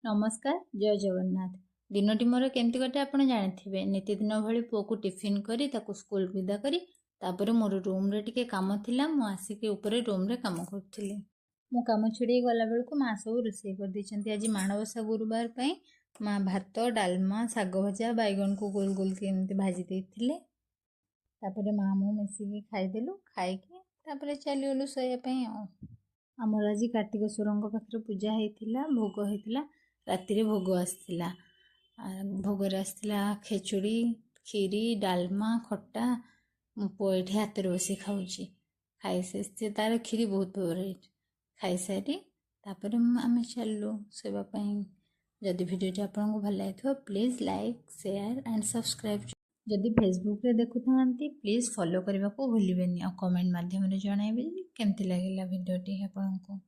नमस्कार जय जगन्नाथ। दिनटी मोर केमती कटे आपण जानिथिबे। नितिदिन भली पुओ को टिफिन करी ताकू स्कूल विदा करी तापर मोर रूम रे टिके काम थिला मु आसिके ऊपर रूम रे काम करथिली। मु काम छुड़ी गला बेलकु माँ सब रोषेई कर दैछंती। आज माणबसा गुरुवार पई माँ भात डालमा साग भजा बैगन को गोल गोल के एमती भाजी देथिले। तापर माँ मु मिसिकी खाइदेलु। खाइके तापर चली गलु सोया पई। आमर आज कार्तिकेश्वर पाखे पूजा होता भोग होता राति रे भोग आसला। भोग आसला खेचुड़ी खीरी डालमा खट्टा मो पुओ ये हाथ बस खाऊँ खाई से तार खीरी बहुत फेवरेट। खाई सारी तापर आम चलू सोवाई। जदि वीडियो आपको भल लगे please like share and subscribe. जदि फेसबुक रे देखु प्लीज फॉलो करने को भूलें और कमेंट माध्यम जनइबे केमती लगे वीडियोटी आपको।